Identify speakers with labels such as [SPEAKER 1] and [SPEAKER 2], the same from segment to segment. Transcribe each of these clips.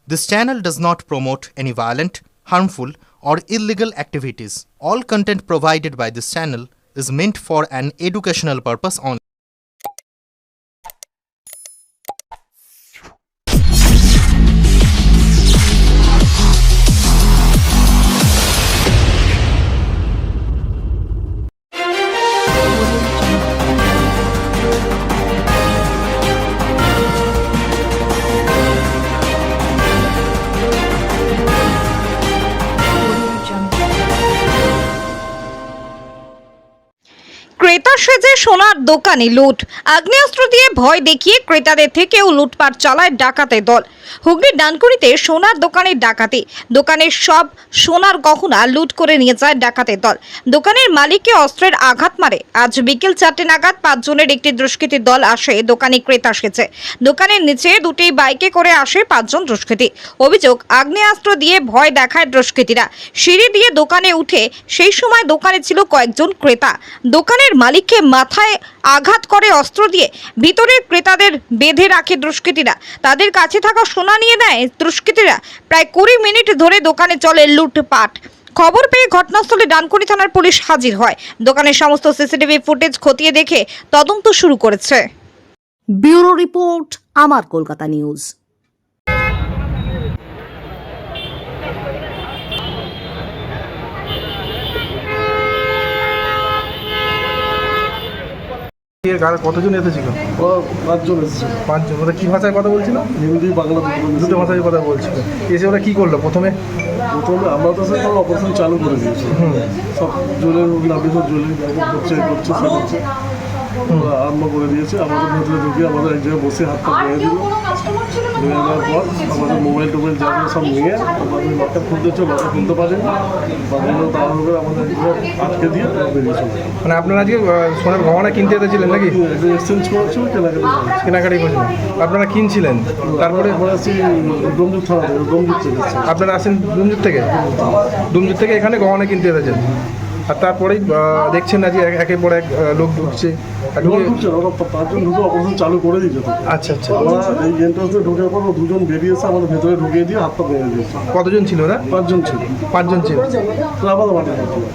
[SPEAKER 1] This channel does not promote any violent, harmful, or illegal activities. All content provided by this channel is meant for an educational purpose only.
[SPEAKER 2] ক্রেতা সেজে সোনার দোকানে লুট, আগ্নেয়াস্ত্র দিয়ে ভয় দেখিয়ে ক্রেতাদের থেকেও লুটপাট চালায় ডাকাতের দল। হুগলির ডানকুনিতে সোনার দোকানে ডাকাতি, দোকানের সব সোনার গহনা লুট করে নিয়ে যায় ডাকাতের দল। দোকানের মালিককে অস্ত্রের আঘাত মারে। আজ বিকেল 4টে নাগাদ 5 জনের একটি দুষ্কৃতী দল আসে দোকানে ক্রেতা সেজে। দোকানের নিচে দুটি বাইকে করে আসে 5 জন দুষ্কৃতী। অভিযোগ, আগ্নেয়াস্ত্র দিয়ে ভয় দেখায় দুষ্কৃতীরা। সিঁড়ি দিয়ে দোকানে উঠে সেই সময় দোকানে ছিল কয়েকজন ক্রেতা। দোকানের মালিককে মাথায় আঘাত করে অস্ত্র দিয়ে। ভিতরের ক্রেতাদের বেঁধে রাখে দুষ্কৃতীরা। তাদের কাছে থাকা সোনা নিয়ে নেয় দুষ্কৃতীরা। প্রায় 20 মিনিট ধরে দোকানে চলে লুটপাট। খবর পেয়ে ঘটনাস্থলে ডানকুনি থানার পুলিশ হাজির হয়। দোকানের সমস্ত সিসিটিভি ফুটেজ খতিয়ে দেখে তদন্ত শুরু করেছে।
[SPEAKER 3] ব্যুরো রিপোর্ট, আমার কলকাতা নিউজ।
[SPEAKER 4] কতজন এসেছিল?
[SPEAKER 5] 5 জন এসেছে।
[SPEAKER 4] 5 জন। ওরা কি ভাষায় কথা বলছিল?
[SPEAKER 5] হিন্দি, বাংলা
[SPEAKER 4] দুটো ভাষায় কথা বলছিল। এসে ওরা কি করলো প্রথমে?
[SPEAKER 5] আমরা তো সে অপারেশন চালু করে দিয়েছি। সব জ্বলে নামে সব জ্বলে করছে সে করছে আরম্ভ করে দিয়েছে। আমাদের ভেতরে ঢুকে আমাদের এক জায়গায় বসে হাত পা ধুয়ে দিল। ধুয়ে দেওয়ার পর আমাদের মোবাইল টোবাইল যাগুলো সব নিয়ে আমাদের লকটা খুলতে ছিল, লকটা খুলতে পারেনি। বাকিগুলো তাড়াহুড়ো করে আমাদের আটকে দিয়ে বেরিয়ে চলে।
[SPEAKER 4] মানে আপনারা আজকে সোনার গহনা কিনতে এসেছিলেন নাকি?
[SPEAKER 5] এক্সচেঞ্জ করেছিল,
[SPEAKER 4] কেনাকাটি করছিলেন। আপনারা কিনছিলেন, তারপরে
[SPEAKER 5] আসি ডোমজুর থানা থেকে, ডোমজুর থেকে
[SPEAKER 4] আপনারা আসেন ডুমজুর থেকে? ডুমজুর থেকে এখানে গহনা কিনতে এসেছেন। আর তারপরেই দেখছেন না যে একের পর এক লোক ঢুকছে।
[SPEAKER 5] ওরা 5 জন ঢুকে অপারেশন চালু করে দিয়েছে।
[SPEAKER 4] আচ্ছা আচ্ছা।
[SPEAKER 5] আমরা এই এন্ট্রান্সে ঢোকার পর 2 জন বেরিয়ে এসে আমাদের ভেতরে ঢুকিয়ে দিয়ে হাত পা ভেঙে দিয়েছে।
[SPEAKER 4] কতজন ছিল ওরা?
[SPEAKER 5] 5 জন ছিল।
[SPEAKER 4] 5 জন ছিল।
[SPEAKER 5] আবার মাঠে ঢুকলো।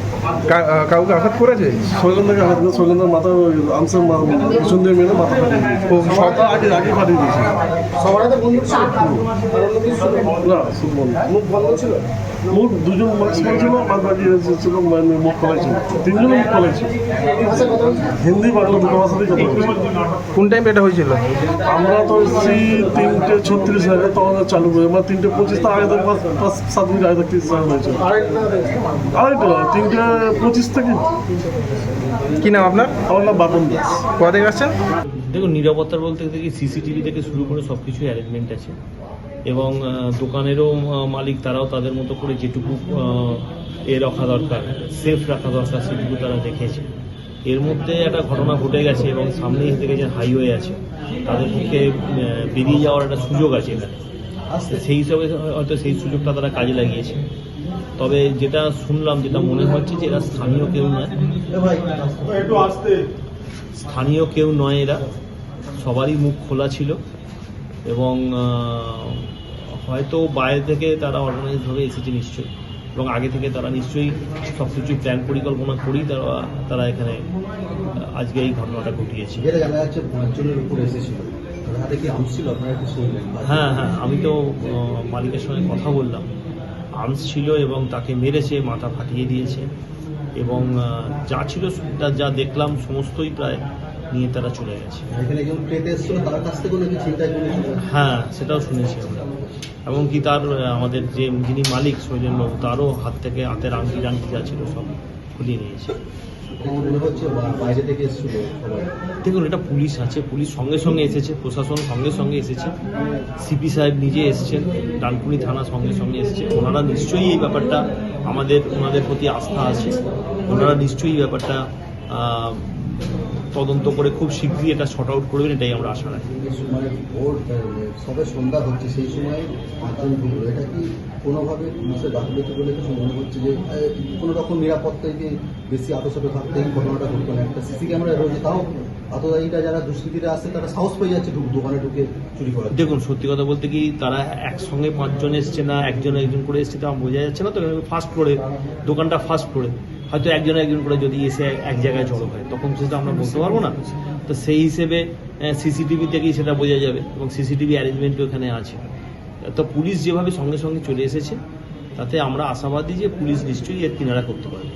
[SPEAKER 4] কাউকে আঘাত করেছে?
[SPEAKER 5] শৈলেন্দ্রকে হাত দিয়ে শৈলেন্দ্রের মাথা আমসের পিছন দিয়ে মেরে মাথা ফাটিয়ে দিয়েছে। আগে ফাটিয়ে দিয়েছে।
[SPEAKER 6] সবার হাতে বন্দুক ছিল?
[SPEAKER 5] না, মুখ বন্ধ ছিল। মুখ 2 জন মাস্ক পরেছিল, আর বাকি ছিল মুখ খোলাই ছিল। 3 জনের মুখ খোলাই ছিল। হিন্দি, বাংলা দুটো ভাষাতেই কথা বলছিল।
[SPEAKER 4] কোন টাইমে এটা হয়েছিল?
[SPEAKER 5] আমরা তো এসেছি 3:36 আগে, তখন চালু করে মানে 3:25 তার আগে 5-7 মিনিট আগে থেকে চালু হয়েছিল। আরেকটা 3:25 থেকে।
[SPEAKER 4] কি নাম আপনার?
[SPEAKER 5] আমার নাম বাপন দাস।
[SPEAKER 4] কোথা থেকে আসছেন?
[SPEAKER 7] দেখুন, নিরাপত্তার বলতে গেলে সিসিটিভি থেকে শুরু করে সব কিছুই অ্যারেঞ্জমেন্ট আছে এবং দোকানেরও মালিক তারাও তাদের মতো করে যেটুকু রাখা দরকার, সেফ রাখা দরকার, সেটুকু তারা দেখেছে। এর মধ্যে একটা ঘটনা ঘটে গেছে এবং সামনেই থেকে যে হাইওয়ে আছে তাদের পক্ষে বেরিয়ে যাওয়ার একটা সুযোগ আছে এখানে। সেই হিসাবে হয়তো সেই সুযোগটা তারা কাজে লাগিয়েছে। তবে যেটা শুনলাম, যেটা মনে হচ্ছে যে এরা স্থানীয় কেউ নয়, এরা সবারই মুখ খোলা ছিল এবং হয়তো বাইরে থেকে তারা অর্গানাইজভাবে এসেছে নিশ্চয়ই, এবং আগে থেকে তারা নিশ্চয়ই সব কিছু প্ল্যান পরিকল্পনা করেই তারা এখানে আজকে এই ঘটনাটা ঘটিয়েছে। হ্যাঁ, আমি তো মালিকের সঙ্গে কথা বললাম। আর্মস ছিল এবং তাকে মেরেছে, মাথা ফাটিয়ে দিয়েছে এবং যা ছিল যা দেখলাম সমস্তই প্রায় নিয়ে তারা চলে গেছে। হ্যাঁ, সেটাও শুনেছি আমরা। এমনকি তার আমাদের যিনি মালিক শৈলেন্দ্রবাবু, তারও হাত থেকে হাতের আংটি যা ছিল সব খুলিয়ে নিয়েছে। দেখুন, এটা পুলিশ আছে, পুলিশ সঙ্গে সঙ্গে এসেছে, প্রশাসন সঙ্গে সঙ্গে এসেছে, সিপি সাহেব নিজে এসেছেন, ডানকুনি থানা সঙ্গে সঙ্গে এসেছে। ওনারা নিশ্চয়ই এই ব্যাপারটা, ওনাদের প্রতি আস্থা আছে, ওনারা নিশ্চয়ই এই ব্যাপারটা তদন্ত করে খুব শীঘ্রই এটা শর্ট আউট করবেন, এটাই আমরা আশা রাখি।
[SPEAKER 6] মানে ভোর সবে সন্ধ্যা হচ্ছে, সেই সময় পাঁচজন ঢুকলো, এটা কি কোনোভাবে পুলিশের গাফিলতি বলে কিছু মনে হচ্ছে যে কোনো রকম নিরাপত্তাকে বেশি আতশত থাকতে এই ঘটনাটা ঘটতো না? একটা সিসি ক্যামেরা রয়েছে, তাও আততায়ীরা যারা দুষ্কৃতীরা আসছে তারা সাহস পেয়ে যাচ্ছে দোকানে ঢুকে চুরি করার।
[SPEAKER 7] দেখুন, সত্যি কথা বলতে কি, তারা একসঙ্গে 5 জন এসছে না একজন করে এসছে তা বোঝা যাচ্ছে না। তো ফার্স্ট ফ্লোরে দোকানটা, ফার্স্ট ফ্লোরে হয়তো একজন করে যদি এসে এক জায়গায় জড়ো হয় তখন সেটা আমরা বলতে পারবো না। তো সেই হিসেবে সিসিটিভি থেকেই সেটা বোঝা যাবে এবং সিসিটিভি অ্যারেঞ্জমেন্টও এখানে আছে। তো পুলিশ যেভাবে সঙ্গে সঙ্গে চলে এসেছে তাতে আমরা আশাবাদী যে পুলিশ নিশ্চয়ই এর কিনারা করতে পারবে।